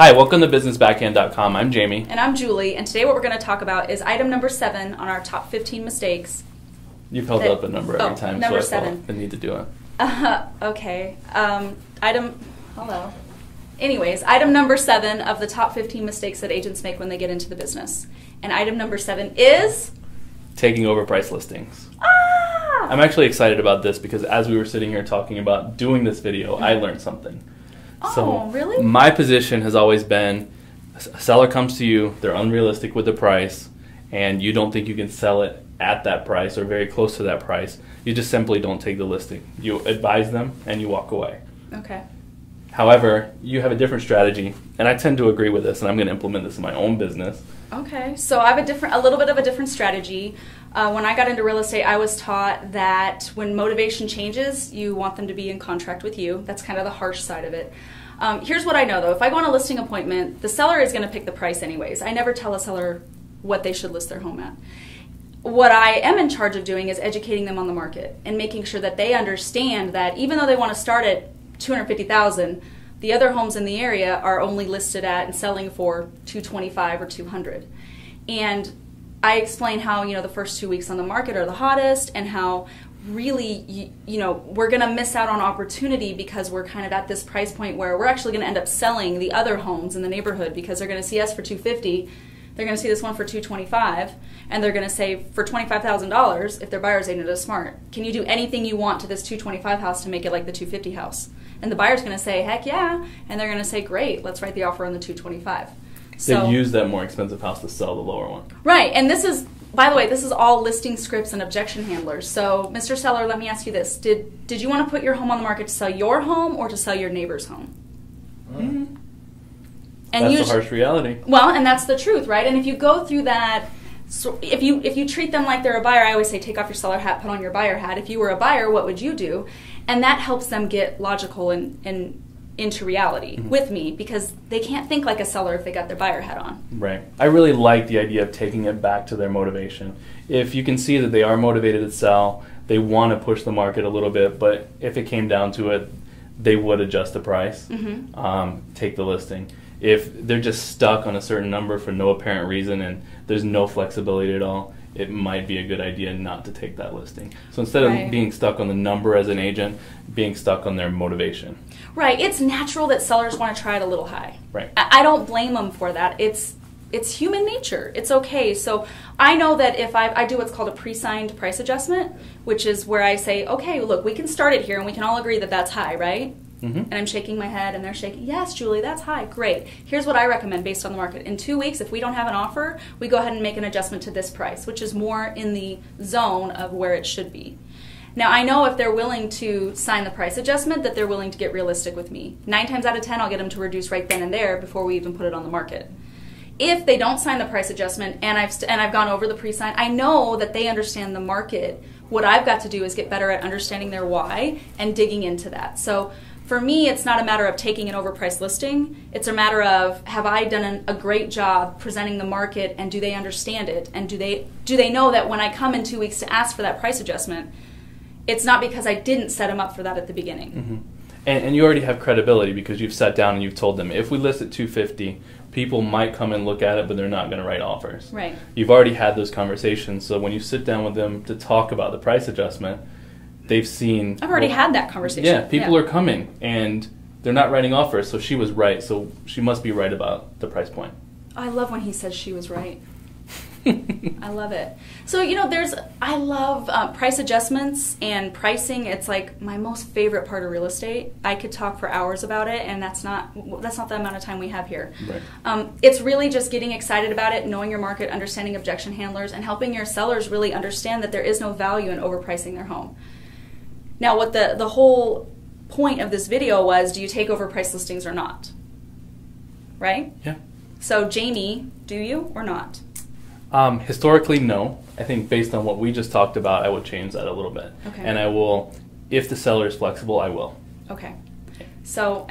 Hi, welcome to businessbackhand.com. I'm Jamie. And I'm Julie, and today what we're going to talk about is item number 7 on our top 15 mistakes. You've held up a number every time, number so I 7. felt the need to do it. Okay. Anyways, item number 7 of the top 15 mistakes that agents make when they get into the business. And item number 7 is... taking over price listings. Ah! I'm actually excited about this because as we were sitting here talking about doing this video, I learned something. Oh, really? My position has always been, a seller comes to you, they're unrealistic with the price, and you don't think you can sell it at that price or very close to that price. You just simply don't take the listing. You advise them and you walk away. Okay. However, you have a different strategy, and I tend to agree with this, and I'm going to implement this in my own business. Okay, so I have a little bit of a different strategy. When I got into real estate, I was taught that when motivation changes, you want them to be in contract with you. That's kind of the harsh side of it. Here's what I know, though. If I go on a listing appointment, the seller is going to pick the price anyways. I never tell a seller what they should list their home at. What I am in charge of doing is educating them on the market and making sure that they understand that even though they want to start at $250,000, the other homes in the area are only listed at and selling for $225,000 or $200,000. And I explain how, the first 2 weeks on the market are the hottest, and how really, we're going to miss out on opportunity because we're kind of at this price point where we're actually going to end up selling the other homes in the neighborhood because they're going to see us for $250,000, they're going to see this one for $225,000, and they're going to say for $25,000, if their buyer's agent is smart, can you do anything you want to this $225,000 house to make it like the $250,000 house? And the buyer's going to say, heck yeah, and they're going to say, great, let's write the offer on the $225,000. They use that more expensive house to sell the lower one. Right, and this is, by the way, this is all listing scripts and objection handlers. So, Mr. Seller, let me ask you this. Did you want to put your home on the market to sell your home or to sell your neighbor's home? Mm-hmm. And that's the harsh reality. Well, and that's the truth, right? And if you go through that, so if you treat them like they're a buyer, I always say take off your seller hat, put on your buyer hat. If you were a buyer, what would you do? And that helps them get logical and into reality with me, because they can't think like a seller if they got their buyer hat on. Right. I really like the idea of taking it back to their motivation. If you can see that they are motivated to sell, they want to push the market a little bit, but if it came down to it, they would adjust the price, take the listing. If they're just stuck on a certain number for no apparent reason and there's no flexibility at all, it might be a good idea not to take that listing. So instead of being stuck on the number as an agent, being stuck on their motivation. Right. It's natural that sellers want to try it a little high. Right. I don't blame them for that. It's human nature. It's okay. So I know that if I do what's called a pre-signed price adjustment, which is where I say, okay, look, we can start it here and we can all agree that that's high, right? And I'm shaking my head and they're shaking, yes, Julie, that's high, great. Here's what I recommend based on the market. In 2 weeks, if we don't have an offer, we go ahead and make an adjustment to this price, which is more in the zone of where it should be. Now, I know if they're willing to sign the price adjustment, that they're willing to get realistic with me. 9 times out of 10, I'll get them to reduce right then and there before we even put it on the market. If they don't sign the price adjustment and I've gone over the pre-sign, I know that they understand the market. What I've got to do is get better at understanding their why and digging into that. So for me, it's not a matter of taking an overpriced listing. It's a matter of, have I done a great job presenting the market, and do they understand it? And do they know that when I come in 2 weeks to ask for that price adjustment, it's not because I didn't set them up for that at the beginning. And you already have credibility because you've sat down and you've told them, if we list at $250,000, people might come and look at it, but they're not going to write offers. Right. You've already had those conversations, so when you sit down with them to talk about the price adjustment, they've seen... I've already had that conversation. Yeah, people are coming, and they're not writing offers, so she was right, so she must be right about the price point. I love when he says she was right. I love it. So, I love price adjustments and pricing. It's like my most favorite part of real estate. I could talk for hours about it, and that's not the amount of time we have here. Right. It's really just getting excited about it, knowing your market, understanding objection handlers, and helping your sellers really understand that there is no value in overpricing their home. Now, what the whole point of this video was, do you take overpriced listings or not? Right? Yeah. So, Jamie, do you or not? Historically, no. I think based on what we just talked about, I would change that a little bit. Okay. And I will, if the seller is flexible, I will. Okay. So,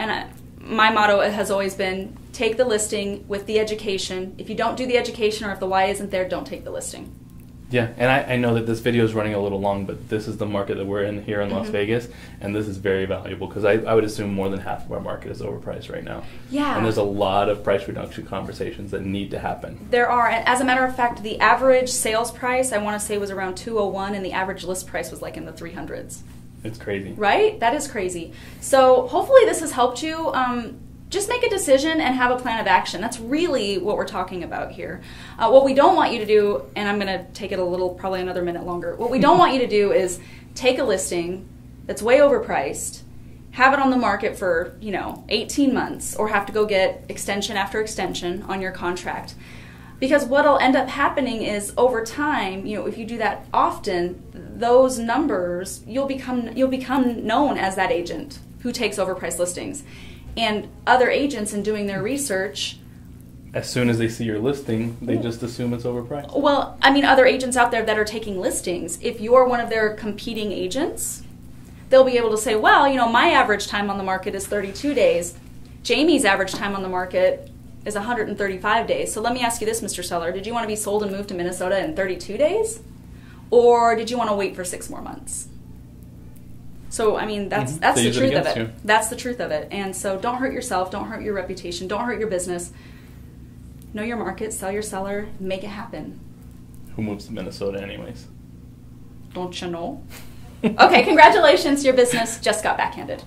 my motto has always been, take the listing with the education. If you don't do the education or if the why isn't there, don't take the listing. Yeah, and I know that this video is running a little long, but this is the market that we're in here in Las Vegas, and this is very valuable because I would assume more than half of our market is overpriced right now. Yeah. And there's a lot of price reduction conversations that need to happen. There are. And as a matter of fact, the average sales price, I want to say, was around 201, and the average list price was like in the 300s. It's crazy. Right? That is crazy. So hopefully this has helped you. Just make a decision and have a plan of action. That's really what we're talking about here. What we don't want you to do, and I'm going to take it a little, probably another minute longer. What we don't want you to do is take a listing that's way overpriced, have it on the market for, 18 months, or have to go get extension after extension on your contract. Because what'll end up happening is over time, if you do that often, those numbers, you'll become known as that agent who takes overpriced listings. And other agents, in doing their research, as soon as they see your listing, they just assume it's overpriced. Well, I mean, other agents out there that are taking listings, if you're one of their competing agents, they'll be able to say, well, my average time on the market is 32 days. Jamie's average time on the market is 135 days. So let me ask you this, Mr. Seller. Did you want to be sold and moved to Minnesota in 32 days? Or did you want to wait for 6 more months? So, I mean, that's the truth of it. That's the truth of it. And so don't hurt yourself. Don't hurt your reputation. Don't hurt your business. Know your market. Sell your seller. Make it happen. Who moves to Minnesota anyways? Don't you know? Okay, congratulations. Your business just got backhanded.